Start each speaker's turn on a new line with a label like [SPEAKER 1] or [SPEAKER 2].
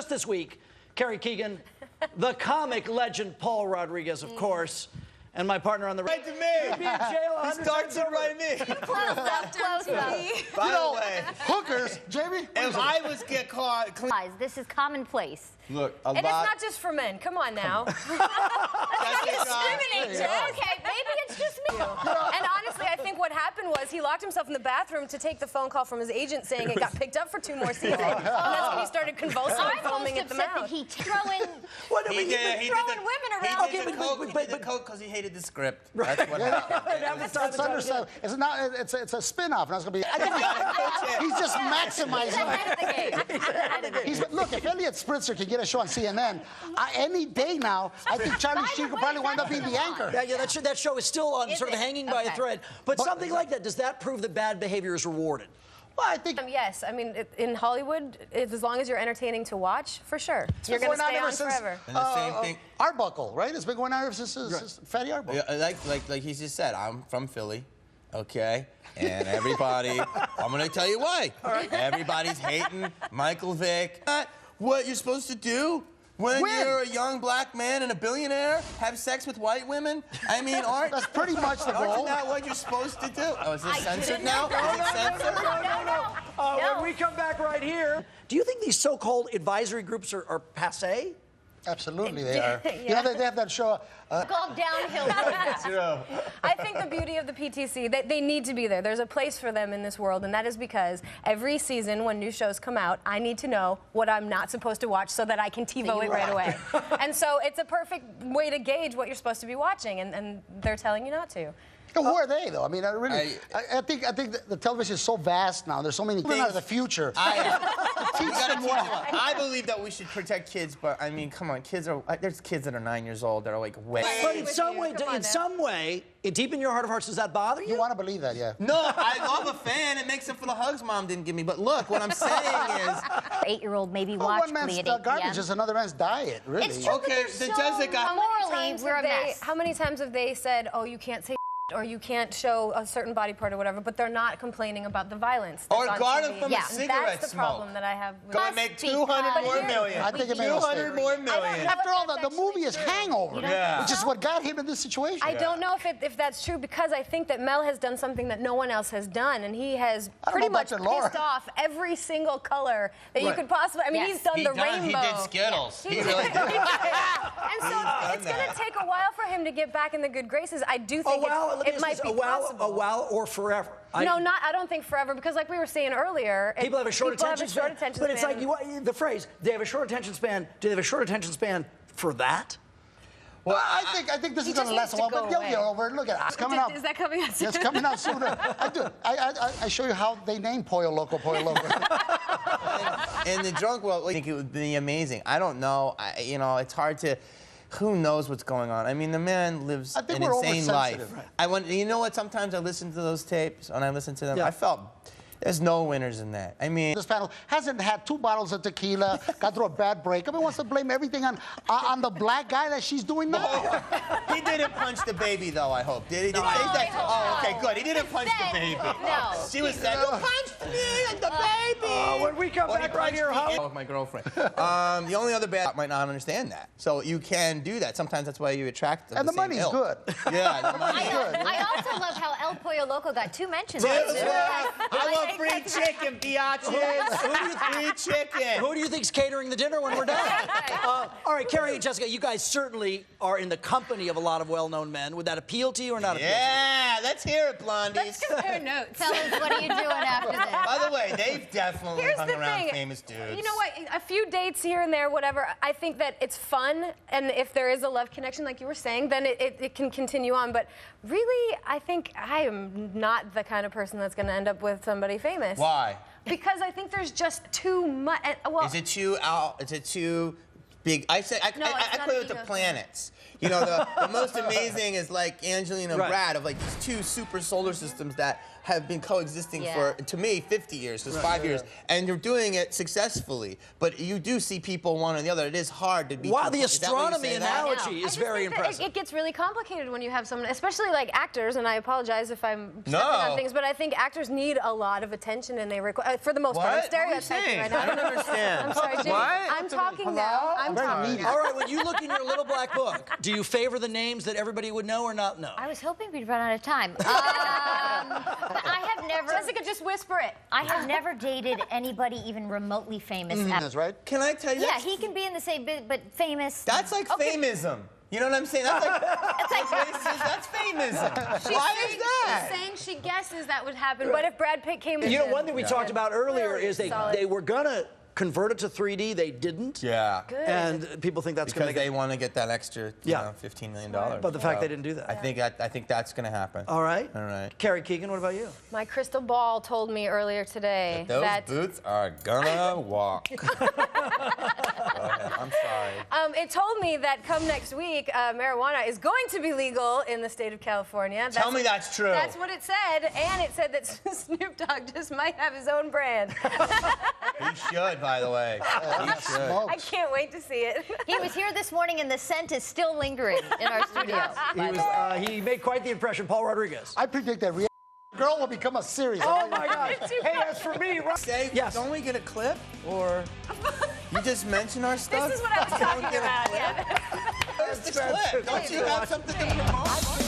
[SPEAKER 1] Just this week, Carrie Keagan, the comic legend Paul Rodriguez, of course, and my partner on the
[SPEAKER 2] Right to me.
[SPEAKER 1] Be in jail
[SPEAKER 2] He starts it right at me. By the way,
[SPEAKER 3] Hookers, Jamie?
[SPEAKER 2] if I was get caught,
[SPEAKER 4] This is commonplace.
[SPEAKER 2] look, a
[SPEAKER 5] And it's
[SPEAKER 2] lot.
[SPEAKER 5] not just for men. Come on now.
[SPEAKER 2] Jessica,
[SPEAKER 5] Okay, maybe it's just me. And honestly, I think what happened was he locked himself in the bathroom to take the phone call from his agent saying it got picked up for 2 more seasons. And that's when he started convulsing and
[SPEAKER 4] I'm
[SPEAKER 5] foaming
[SPEAKER 4] most
[SPEAKER 5] at the
[SPEAKER 4] upset that
[SPEAKER 5] mouth.
[SPEAKER 4] he throwing
[SPEAKER 2] He did
[SPEAKER 5] women around.
[SPEAKER 2] He did the coke. He did the coke because he hated the script. That's what happened.
[SPEAKER 3] It's understood. It's not. It's a spin-off. And I was gonna be. He's just maximizing. Look, if Elliot Spritzer can get a show on CNN any day now, I think Charlie Sheen could probably wind up being the anchor.
[SPEAKER 1] Yeah, that show is still on, sort of hanging by a thread. But something like that, does that prove that bad behavior is rewarded?
[SPEAKER 3] Well, I think.
[SPEAKER 5] Yes, I mean, in Hollywood, as long as you're entertaining to watch, for sure. You're going to stay on forever.
[SPEAKER 2] And the same thing.
[SPEAKER 3] Arbuckle, right? It's been going on ever since Fatty Arbuckle.
[SPEAKER 2] Yeah, like he just said, I'm from Philly, okay? And everybody, I'm gonna tell you why. Everybody's hating Michael Vick. What you're supposed to do when you're a young black man and a billionaire, have sex with white women? I mean,
[SPEAKER 3] That's pretty much the
[SPEAKER 2] aren't
[SPEAKER 3] goal.
[SPEAKER 2] you not what you're supposed to do? Oh, is this censored now? Is it censored?
[SPEAKER 1] When we come back right here, do you think these so-called advisory groups are passé?
[SPEAKER 3] Absolutely, they are. You know, they have that show.
[SPEAKER 4] Go downhill.
[SPEAKER 5] I think the beauty of the PTC, they need to be there. There's a place for them in this world, and that is because every season when new shows come out, I need to know what I'm not supposed to watch so that I can TiVo it right away. And so it's a perfect way to gauge what you're supposed to be watching, and they're telling you not to.
[SPEAKER 3] Who are they, though? I mean, I think the television is so vast now. There's so many things out of the future.
[SPEAKER 2] I believe that we should protect kids, but I mean, come on, there's kids that are 9 years old that are like way.
[SPEAKER 1] But in some way, deep in your heart of hearts, does that bother you?
[SPEAKER 3] You want to believe that, yeah.
[SPEAKER 2] No, I love a fan. It makes up for the hugs Mom didn't give me. But look, what I'm saying is,
[SPEAKER 4] 8-year-old maybe
[SPEAKER 3] Well,
[SPEAKER 4] watch
[SPEAKER 3] one man's
[SPEAKER 4] Glee at 8
[SPEAKER 3] garbage
[SPEAKER 4] p.m.
[SPEAKER 3] is another man's diet, really.
[SPEAKER 4] It's true,
[SPEAKER 2] okay,
[SPEAKER 4] but
[SPEAKER 2] the
[SPEAKER 4] they're
[SPEAKER 2] Jessica.
[SPEAKER 4] so morally, we're a mess.
[SPEAKER 5] How many times have they said, oh, you can't say or you can't show a certain body part or whatever, but they're not complaining about the violence that's
[SPEAKER 2] Or
[SPEAKER 5] on
[SPEAKER 2] guard
[SPEAKER 5] TV.
[SPEAKER 2] them from
[SPEAKER 4] Yeah,
[SPEAKER 2] a cigarette
[SPEAKER 5] That's the
[SPEAKER 2] smoke.
[SPEAKER 5] problem that I have with
[SPEAKER 2] Go and make 200 more million.
[SPEAKER 3] I think it made a mistake.
[SPEAKER 2] 200 more million.
[SPEAKER 3] After all, the movie is Hangover,
[SPEAKER 2] Yeah.
[SPEAKER 3] which is what got him in this situation.
[SPEAKER 5] I don't know if that's true, because I think that Mel has done something that no one else has done, and he has pretty
[SPEAKER 3] know
[SPEAKER 5] much
[SPEAKER 3] about your Laura.
[SPEAKER 5] pissed off every single color that you could possibly. I mean, he's done the rainbow.
[SPEAKER 2] He did Skittles. He really did.
[SPEAKER 5] And so it's going to take a while for him to get back in the good graces. I do think it might be possible.
[SPEAKER 1] A while or forever?
[SPEAKER 5] I don't think forever, because like we were saying earlier,
[SPEAKER 1] People have a short attention span. But it's
[SPEAKER 5] span.
[SPEAKER 1] like the phrase, they have a short attention span. Do they have a short attention span for that?
[SPEAKER 3] Well, I think this is going to last a while, but they'll get over it. Look at it. It's coming out.
[SPEAKER 5] Is that coming out soon?
[SPEAKER 3] It's coming out sooner. I show you how they name Pollo Loco, Pollo Loco.
[SPEAKER 2] In the drunk world, I think it would be amazing. I don't know. It's hard to. Who knows what's going on? I mean, the man lives an insane life.
[SPEAKER 3] Right.
[SPEAKER 2] You know what? Sometimes I listen to those tapes, and I listen to them.
[SPEAKER 1] Yeah.
[SPEAKER 2] I felt there's no winners in that. I mean,
[SPEAKER 3] This panel hasn't had 2 bottles of tequila, got through a bad breakup, and wants to blame everything on the black guy that she's doing now.
[SPEAKER 2] he didn't punch the baby, though. I hope. Did he? Did he say that? Oh, okay, good. He didn't punch the baby.
[SPEAKER 4] No.
[SPEAKER 2] She was saying, "You punched me and the baby."
[SPEAKER 1] When we come back right here,
[SPEAKER 2] with my girlfriend. The only other bad might not understand that. So you can do that. Sometimes that's why you attract them.
[SPEAKER 3] And the money's good.
[SPEAKER 2] Yeah, the money's good.
[SPEAKER 4] I also love how El Pollo Loco got 2 mentions.
[SPEAKER 2] I want free chicken, biatches. Free chicken.
[SPEAKER 1] Who do you think's catering the dinner when we're done? All right, Carrie and Jessica, you guys certainly are in the company of a lot of well-known men. Would that appeal to you or not appeal to you?
[SPEAKER 2] Yeah, let's hear it, blondies.
[SPEAKER 5] Let's compare notes.
[SPEAKER 4] Tell us, what are you doing after this?
[SPEAKER 2] By the way, they've definitely
[SPEAKER 5] Here's
[SPEAKER 2] hung
[SPEAKER 5] the
[SPEAKER 2] around
[SPEAKER 5] thing.
[SPEAKER 2] famous dudes.
[SPEAKER 5] You know what? A few dates here and there, whatever. I think that it's fun, and if there is a love connection, like you were saying, then it can continue on. But really, I think I am not the kind of person that's going to end up with somebody famous.
[SPEAKER 2] Why?
[SPEAKER 5] Because I think there's just too much. Well,
[SPEAKER 2] Is it too big? I say I
[SPEAKER 5] No, it's not
[SPEAKER 2] equate
[SPEAKER 5] an
[SPEAKER 2] it to
[SPEAKER 5] ego thing.
[SPEAKER 2] planets. The most amazing is like Angelina
[SPEAKER 1] Right.
[SPEAKER 2] Brad of like these 2 super solar systems that have been coexisting
[SPEAKER 4] Yeah.
[SPEAKER 2] for, to me, 50 years, because 5 years, and you're doing it successfully. But you do see people one or the other. It is hard to be.
[SPEAKER 1] Wow, the
[SPEAKER 2] is that what you
[SPEAKER 1] astronomy
[SPEAKER 2] say that?
[SPEAKER 1] analogy
[SPEAKER 5] I
[SPEAKER 1] is
[SPEAKER 5] just
[SPEAKER 1] very
[SPEAKER 5] think that
[SPEAKER 1] impressive.
[SPEAKER 5] It gets really complicated when you have someone, especially like actors, and I apologize if I'm stepping
[SPEAKER 2] No.
[SPEAKER 5] on things, but I think actors need a lot of attention, and they require, for the most part. I'm
[SPEAKER 2] What? What are you
[SPEAKER 5] stereotyping
[SPEAKER 2] saying?
[SPEAKER 5] right now.
[SPEAKER 2] I don't understand.
[SPEAKER 5] I'm sorry, Jimmy.
[SPEAKER 2] What?
[SPEAKER 5] I'm talking now. I'm
[SPEAKER 3] Very
[SPEAKER 5] talking
[SPEAKER 3] needy.
[SPEAKER 5] now.
[SPEAKER 1] All right, when you look in your little black book, do you favor the names that everybody would know or not know?
[SPEAKER 4] I was hoping we'd run out of time. I have never.
[SPEAKER 5] Jessica, just whisper it.
[SPEAKER 4] I have never dated anybody even remotely famous.
[SPEAKER 3] That's right.
[SPEAKER 2] Can I tell you?
[SPEAKER 4] Yeah, he can be in the same bit, but famous.
[SPEAKER 2] That's like fameism. You know what I'm saying? That's like that's fameism. Why is that?
[SPEAKER 5] She's saying she guesses that would happen. What if Brad Pitt came in?
[SPEAKER 1] You know, one thing we talked about earlier
[SPEAKER 5] Really
[SPEAKER 1] is
[SPEAKER 5] solid.
[SPEAKER 1] they were gonna convert it to 3D. They didn't.
[SPEAKER 2] Yeah.
[SPEAKER 1] And people think that's
[SPEAKER 2] Because
[SPEAKER 1] gonna
[SPEAKER 2] they want to get that extra,
[SPEAKER 1] Yeah.
[SPEAKER 2] $15 million.
[SPEAKER 1] But the fact they didn't do that.
[SPEAKER 2] I think that's going to happen.
[SPEAKER 1] All right.
[SPEAKER 2] All right.
[SPEAKER 1] Carrie Keagan, what about you?
[SPEAKER 5] My crystal ball told me earlier today
[SPEAKER 2] Those
[SPEAKER 5] that
[SPEAKER 2] boots are gonna walk. Go ahead. I'm sorry.
[SPEAKER 5] it told me that come next week, marijuana is going to be legal in the state of California.
[SPEAKER 2] Tell me that's true.
[SPEAKER 5] That's what it said, and it said that Snoop Dogg just might have his own brand.
[SPEAKER 2] He should, by the way. He should.
[SPEAKER 5] I can't wait to see it.
[SPEAKER 4] He was here this morning, and the scent is still lingering in our studio.
[SPEAKER 1] He made quite the impression. Paul Rodriguez.
[SPEAKER 3] I predict that girl will become a series.
[SPEAKER 1] Oh my God! Hey, as for me,
[SPEAKER 2] Say,
[SPEAKER 1] yes.
[SPEAKER 2] don't we get a clip? Or you just mention our stuff?
[SPEAKER 5] This is what I was talking
[SPEAKER 2] Don't get a
[SPEAKER 5] about.
[SPEAKER 2] clip?
[SPEAKER 5] Yeah.
[SPEAKER 2] Where's the clip? Don't you have something to promote?